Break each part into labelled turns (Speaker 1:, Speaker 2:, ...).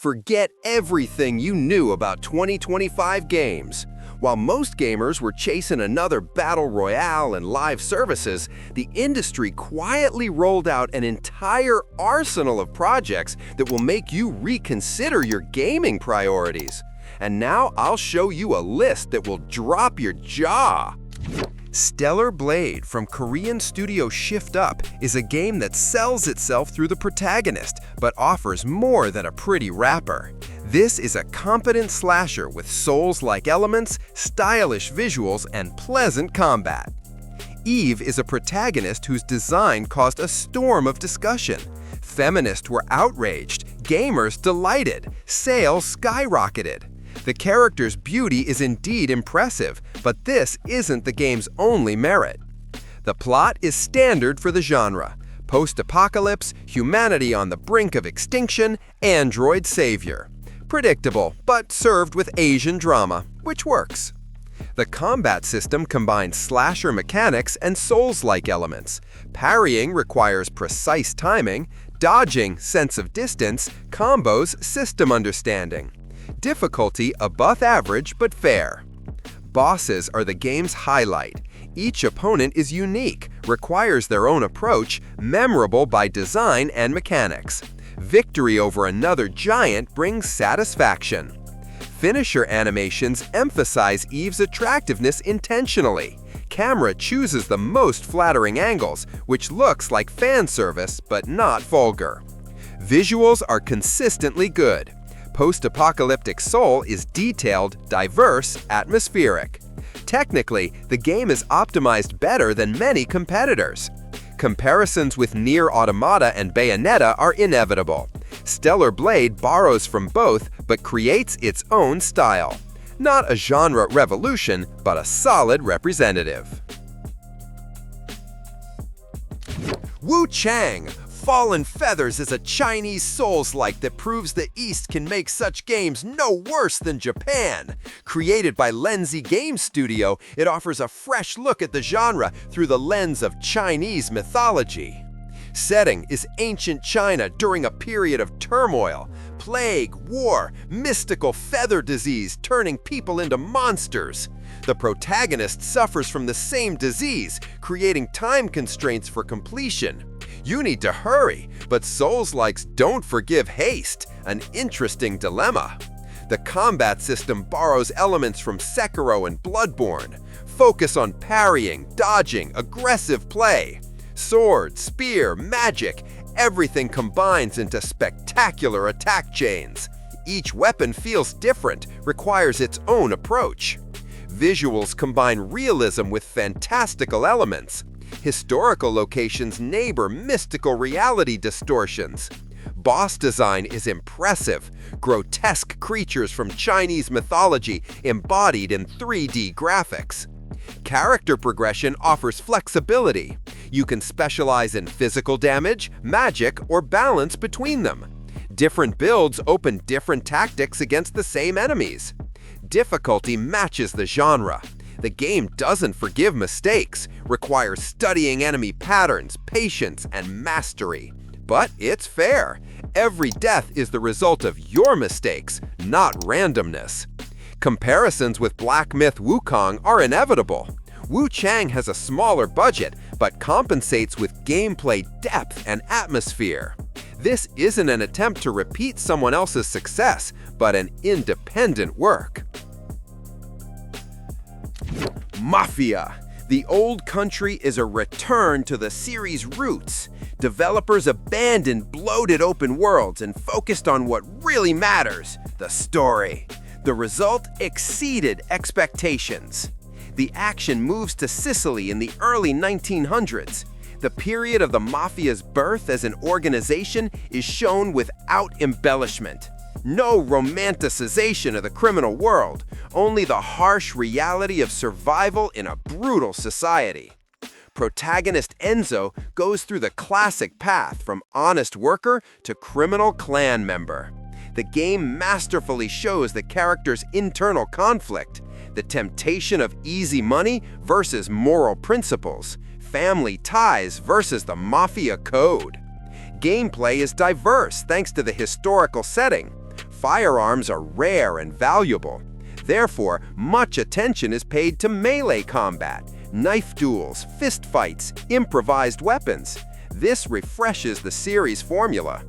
Speaker 1: Forget everything you knew about 2025 games. While most gamers were chasing another battle royale and live services, the industry quietly rolled out an entire arsenal of projects that will make you reconsider your gaming priorities. And now I'll show you a list that will drop your jaw. Stellar Blade from Korean studio Shift Up is a game that sells itself through the protagonist, but offers more than a pretty wrapper. This is a competent slasher with Souls-like elements, stylish visuals, and pleasant combat. Eve is a protagonist whose design caused a storm of discussion. Feminists were outraged, gamers delighted, sales skyrocketed. The character's beauty is indeed impressive, but this isn't the game's only merit. The plot is standard for the genre: post-apocalypse, humanity on the brink of extinction, android savior. Predictable, but served with Asian drama, which works. The combat system combines slasher mechanics and Souls-like elements. Parrying requires precise timing, dodging sense of distance, combos system understanding. Difficulty above average but fair. Bosses are the game's highlight. Each opponent is unique, requires their own approach, memorable by design and mechanics. Victory over another giant brings satisfaction. Finisher animations emphasize Eve's attractiveness intentionally. Camera chooses the most flattering angles, which looks like fan service but not vulgar. Visuals are consistently good. Post-apocalyptic Soul is detailed, diverse, atmospheric. Technically, the game is optimized better than many competitors. Comparisons with Nier Automata and Bayonetta are inevitable. Stellar Blade borrows from both but creates its own style. Not a genre revolution, but a solid representative. Wu Chang! Fallen Feathers is a Chinese Souls-like that proves the East can make such games no worse than Japan. Created by Lenzi Game Studio, it offers a fresh look at the genre through the lens of Chinese mythology. Setting is ancient China during a period of turmoil. Plague, war, mystical feather disease turning people into monsters. The protagonist suffers from the same disease, creating time constraints for completion. You need to hurry, but Souls-likes don't forgive haste, an interesting dilemma. The combat system borrows elements from Sekiro and Bloodborne. Focus on parrying, dodging, aggressive play. Sword, spear, magic, everything combines into spectacular attack chains. Each weapon feels different, requires its own approach. Visuals combine realism with fantastical elements. Historical locations neighbor mystical reality distortions. Boss design is impressive. Grotesque creatures from Chinese mythology embodied in 3D graphics. Character progression offers flexibility. You can specialize in physical damage, magic, or balance between them. Different builds open different tactics against the same enemies. Difficulty matches the genre. The game doesn't forgive mistakes, requires studying enemy patterns, patience, and mastery. But it's fair. Every death is the result of your mistakes, not randomness. Comparisons with Black Myth Wukong are inevitable. Wu Chang has a smaller budget, but compensates with gameplay depth and atmosphere. This isn't an attempt to repeat someone else's success, but an independent work. Mafia! The Old Country is a return to the series' roots. Developers abandoned bloated open worlds and focused on what really matters, the story. The result exceeded expectations. The action moves to Sicily in the early 1900s. The period of the Mafia's birth as an organization is shown without embellishment. No romanticization of the criminal world, only the harsh reality of survival in a brutal society. Protagonist Enzo goes through the classic path from honest worker to criminal clan member. The game masterfully shows the character's internal conflict, the temptation of easy money versus moral principles, family ties versus the mafia code. Gameplay is diverse thanks to the historical setting. Firearms are rare and valuable. Therefore, much attention is paid to melee combat, knife duels, fistfights, improvised weapons. This refreshes the series formula.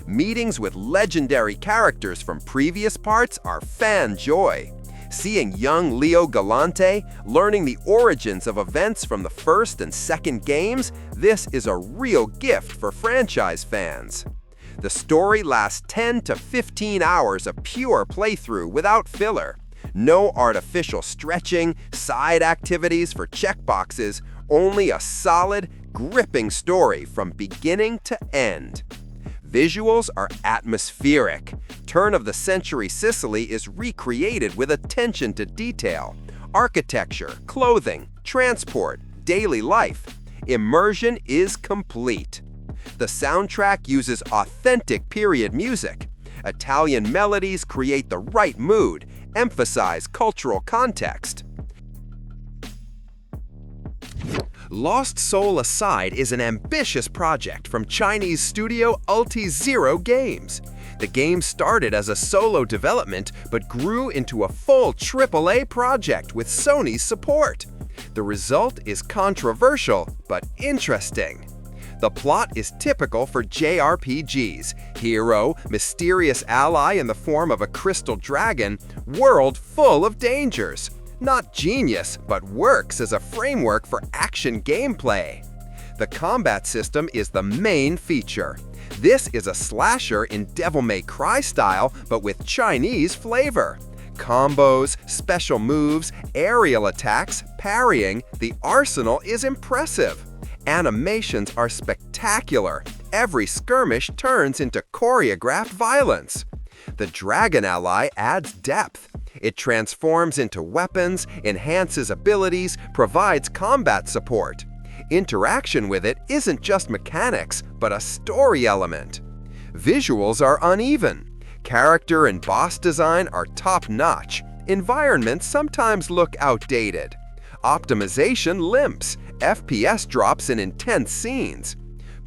Speaker 1: Meetings with legendary characters from previous parts are fan joy. Seeing young Leo Galante learning the origins of events from the first and second games, this is a real gift for franchise fans. The story lasts 10 to 15 hours of pure playthrough without filler. No artificial stretching, side activities for checkboxes, only a solid, gripping story from beginning to end. Visuals are atmospheric. Turn-of-the-century Sicily is recreated with attention to detail. Architecture, clothing, transport, daily life. Immersion is complete. The soundtrack uses authentic period music. Italian melodies create the right mood, emphasize cultural context. Lost Soul Aside is an ambitious project from Chinese studio Ulti-Zero Games. The game started as a solo development but grew into a full AAA project with Sony's support. The result is controversial but interesting. The plot is typical for JRPGs: hero, mysterious ally in the form of a crystal dragon, world full of dangers. Not genius, but works as a framework for action gameplay. The combat system is the main feature. This is a slasher in Devil May Cry style, but with Chinese flavor. Combos, special moves, aerial attacks, parrying, the arsenal is impressive. Animations are spectacular. Every skirmish turns into choreographed violence. The Dragon Ally adds depth. It transforms into weapons, enhances abilities, provides combat support. Interaction with it isn't just mechanics, but a story element. Visuals are uneven. Character and boss design are top-notch. Environments sometimes look outdated. Optimization limps. FPS drops in intense scenes.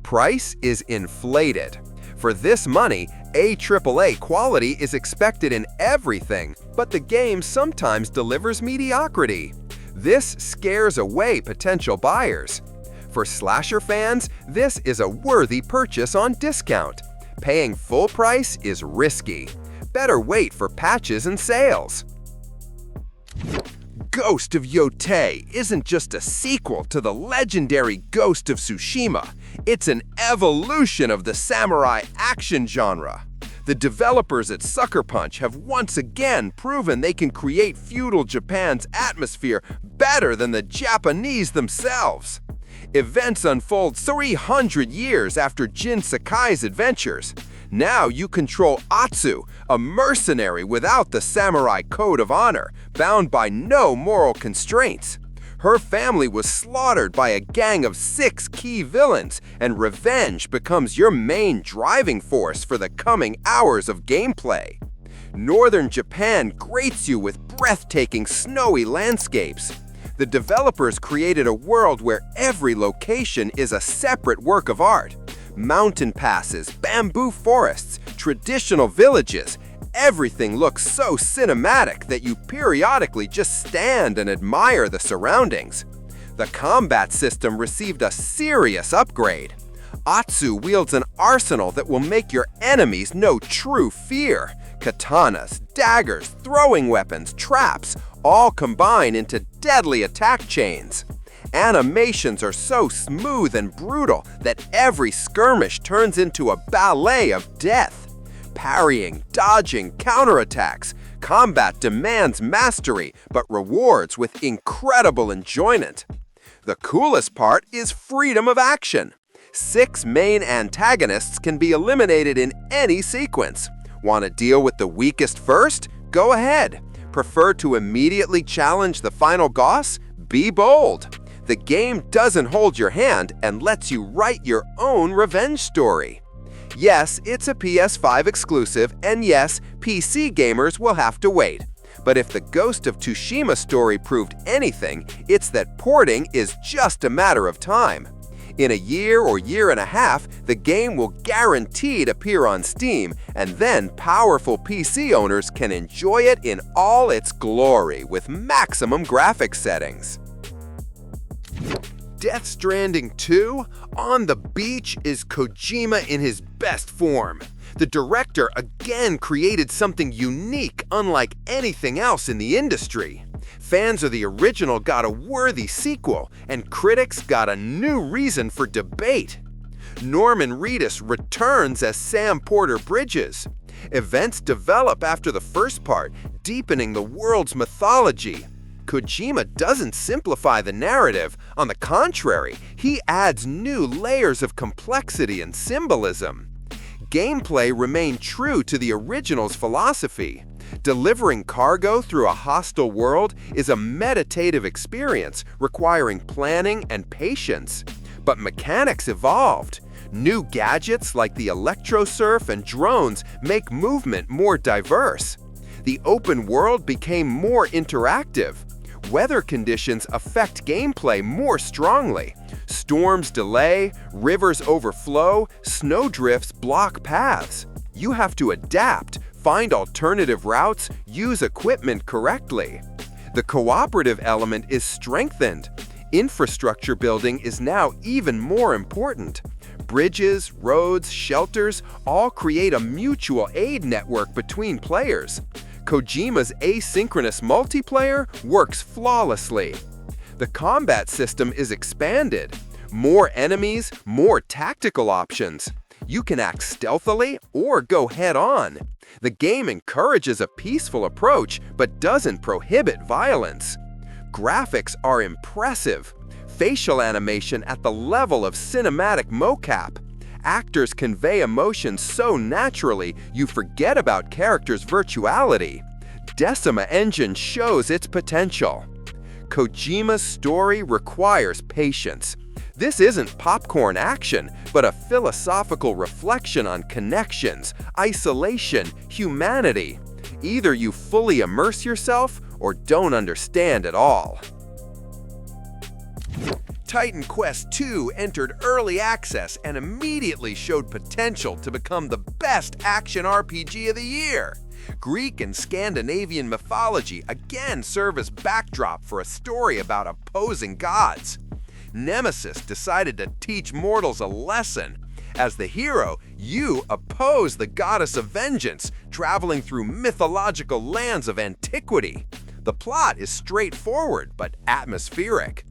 Speaker 1: Price is inflated. For this money, AAA quality is expected in everything, but the game sometimes delivers mediocrity. This scares away potential buyers. For slasher fans, this is a worthy purchase on discount. Paying full price is risky. Better wait for patches and sales. Ghost of Yotei isn't just a sequel to the legendary Ghost of Tsushima. It's an evolution of the samurai action genre. The developers at Sucker Punch have once again proven they can create feudal Japan's atmosphere better than the Japanese themselves. Events unfold 300 years after Jin Sakai's adventures. Now you control Atsu, a mercenary without the samurai code of honor, bound by no moral constraints. Her family was slaughtered by a gang of 6 key villains, and revenge becomes your main driving force for the coming hours of gameplay. Northern Japan greets you with breathtaking snowy landscapes. The developers created a world where every location is a separate work of art. Mountain passes, bamboo forests, traditional villages. Everything looks so cinematic that you periodically just stand and admire the surroundings. The combat system received a serious upgrade. Atsu wields an arsenal that will make your enemies know true fear. Katanas, daggers, throwing weapons, traps, all combine into deadly attack chains. Animations are so smooth and brutal that every skirmish turns into a ballet of death. Parrying, dodging, counterattacks. Combat demands mastery, but rewards with incredible enjoyment. The coolest part is freedom of action. 6 main antagonists can be eliminated in any sequence. Want to deal with the weakest first? Go ahead. Prefer to immediately challenge the final boss? Be bold. The game doesn't hold your hand and lets you write your own revenge story. Yes, it's a PS5 exclusive, and yes, PC gamers will have to wait. But if the Ghost of Tsushima story proved anything, it's that porting is just a matter of time. In a year or year and a half, the game will guaranteed appear on Steam, and then powerful PC owners can enjoy it in all its glory with maximum graphics settings. Death Stranding 2? On the beach is Kojima in his best form. The director again created something unique, unlike anything else in the industry. Fans of the original got a worthy sequel, and critics got a new reason for debate. Norman Reedus returns as Sam Porter Bridges. Events develop after the first part, deepening the world's mythology. Kojima doesn't simplify the narrative. On the contrary, he adds new layers of complexity and symbolism. Gameplay remained true to the original's philosophy. Delivering cargo through a hostile world is a meditative experience requiring planning and patience. But mechanics evolved. New gadgets like the electrosurf and drones make movement more diverse. The open world became more interactive. Weather conditions affect gameplay more strongly. Storms delay, rivers overflow, snowdrifts block paths. You have to adapt, find alternative routes, use equipment correctly. The cooperative element is strengthened. Infrastructure building is now even more important. Bridges, roads, shelters all create a mutual aid network between players. Kojima's asynchronous multiplayer works flawlessly. The combat system is expanded. More enemies, more tactical options. You can act stealthily or go head-on. The game encourages a peaceful approach but doesn't prohibit violence. Graphics are impressive. Facial animation at the level of cinematic mocap. Actors convey emotions so naturally you forget about characters' virtuality. Decima Engine shows its potential. Kojima's story requires patience. This isn't popcorn action, but a philosophical reflection on connections, isolation, humanity. Either you fully immerse yourself or don't understand at all. Titan Quest II entered early access and immediately showed potential to become the best action RPG of the year. Greek and Scandinavian mythology again serve as backdrop for a story about opposing gods. Nemesis decided to teach mortals a lesson. As the hero, you oppose the goddess of vengeance, traveling through mythological lands of antiquity. The plot is straightforward but atmospheric.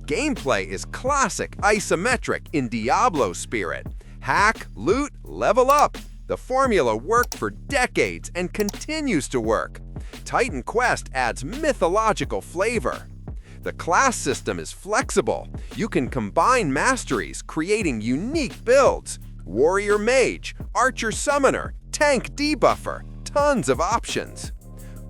Speaker 1: Gameplay is classic isometric in Diablo spirit. Hack, loot, level up. The formula worked for decades and continues to work. Titan Quest adds mythological flavor. The class system is flexible. You can combine masteries, creating unique builds. Warrior Mage, Archer Summoner, Tank Debuffer, tons of options.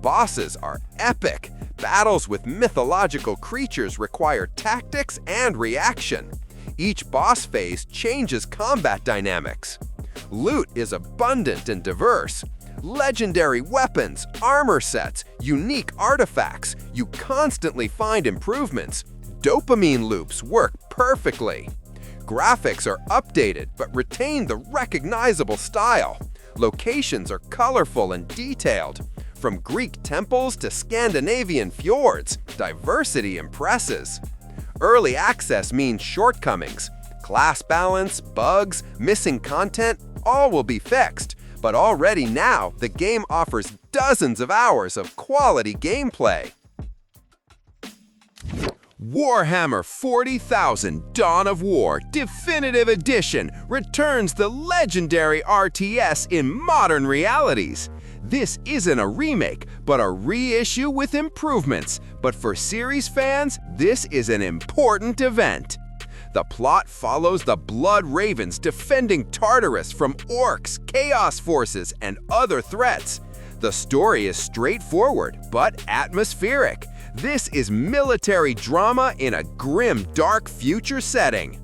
Speaker 1: Bosses are epic. Battles with mythological creatures require tactics and reaction. Each boss phase changes combat dynamics. Loot is abundant and diverse. Legendary weapons, armor sets, unique artifacts. You constantly find improvements. Dopamine loops work perfectly. Graphics are updated but retain the recognizable style. Locations are colorful and detailed. From Greek temples to Scandinavian fjords, diversity impresses. Early access means shortcomings. Class balance, bugs, missing content, all will be fixed. But already now, the game offers dozens of hours of quality gameplay. Warhammer 40,000: Dawn of War Definitive Edition returns the legendary RTS in modern realities. This isn't a remake, but a reissue with improvements. But for series fans, this is an important event. The plot follows the Blood Ravens defending Tartarus from orcs, chaos forces, and other threats. The story is straightforward, but atmospheric. This is military drama in a grim, dark future setting.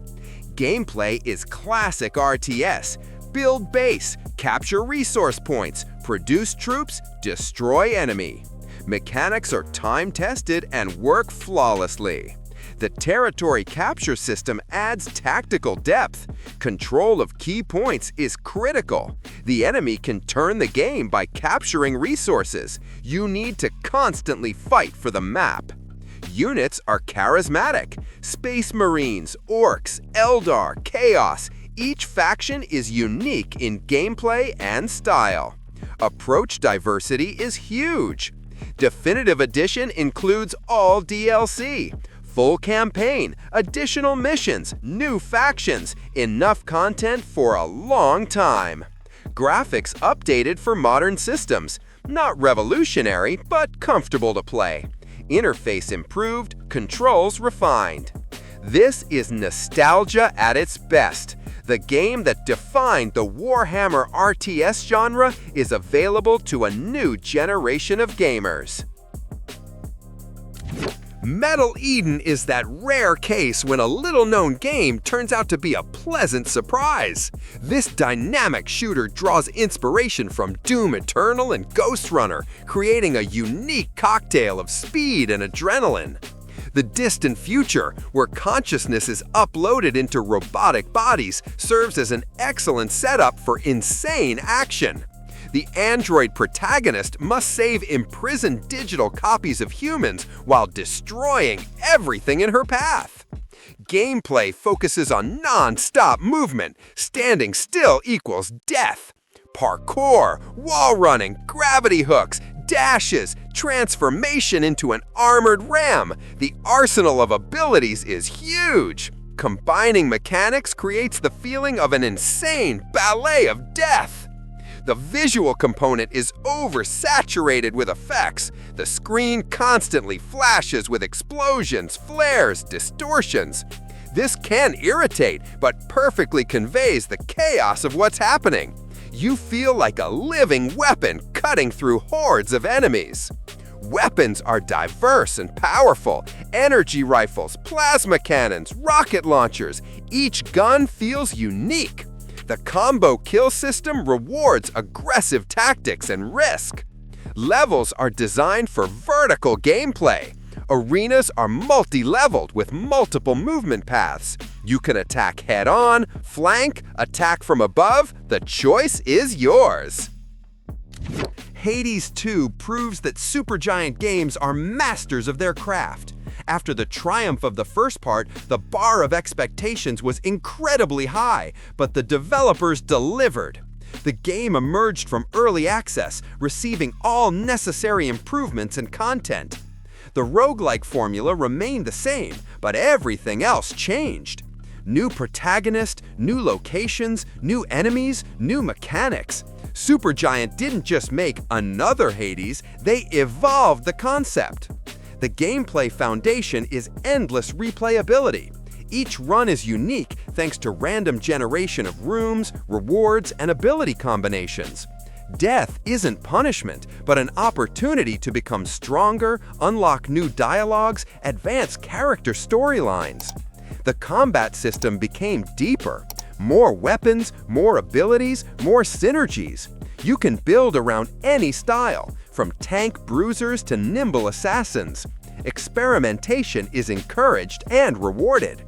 Speaker 1: Gameplay is classic RTS. Build base, capture resource points, produce troops, destroy enemy. Mechanics are time-tested and work flawlessly. The territory capture system adds tactical depth. Control of key points is critical. The enemy can turn the game by capturing resources. You need to constantly fight for the map. Units are charismatic. Space Marines, Orcs, Eldar, Chaos. Each faction is unique in gameplay and style. Approach diversity is huge. Definitive Edition includes all DLC, full campaign, additional missions, new factions, enough content for a long time. Graphics updated for modern systems. Not revolutionary, but comfortable to play. Interface improved, controls refined. This is nostalgia at its best. The game that defined the Warhammer RTS genre is available to a new generation of gamers. Metal Eden is that rare case when a little-known game turns out to be a pleasant surprise. This dynamic shooter draws inspiration from Doom Eternal and Ghost Runner, creating a unique cocktail of speed and adrenaline. The distant future, where consciousness is uploaded into robotic bodies, serves as an excellent setup for insane action. The android protagonist must save imprisoned digital copies of humans while destroying everything in her path. Gameplay focuses on non-stop movement. Standing still equals death. Parkour, wall running, gravity hooks, dashes, transformation into an armored ram. The arsenal of abilities is huge. Combining mechanics creates the feeling of an insane ballet of death. The visual component is oversaturated with effects. The screen constantly flashes with explosions, flares, distortions. This can irritate, but perfectly conveys the chaos of what's happening. You feel like a living weapon cutting through hordes of enemies. Weapons are diverse and powerful. Energy rifles, plasma cannons, rocket launchers. Each gun feels unique. The combo kill system rewards aggressive tactics and risk. Levels are designed for vertical gameplay. Arenas are multi-leveled with multiple movement paths. You can attack head-on, flank, attack from above. The choice is yours. Hades 2 proves that Supergiant Games are masters of their craft. After the triumph of the first part, the bar of expectations was incredibly high, but the developers delivered. The game emerged from early access, receiving all necessary improvements and content. The roguelike formula remained the same, but everything else changed. New protagonist, new locations, new enemies, new mechanics. Supergiant didn't just make another Hades, they evolved the concept. The gameplay foundation is endless replayability. Each run is unique thanks to random generation of rooms, rewards, and ability combinations. Death isn't punishment, but an opportunity to become stronger, unlock new dialogues, advance character storylines. The combat system became deeper. More weapons, more abilities, more synergies. You can build around any style, from tank bruisers to nimble assassins. Experimentation is encouraged and rewarded.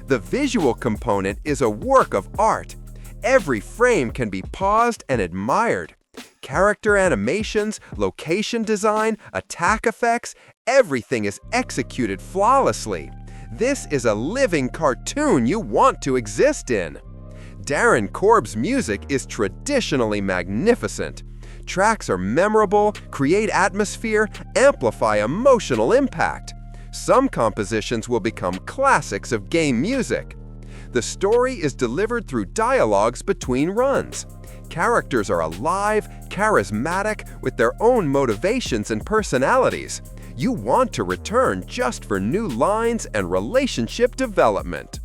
Speaker 1: The visual component is a work of art. Every frame can be paused and admired. Character animations, location design, attack effects, everything is executed flawlessly. This is a living cartoon you want to exist in. Darren Korb's music is traditionally magnificent. Tracks are memorable, create atmosphere, amplify emotional impact. Some compositions will become classics of game music. The story is delivered through dialogues between runs. Characters are alive, charismatic, with their own motivations and personalities. You want to return just for new lines and relationship development.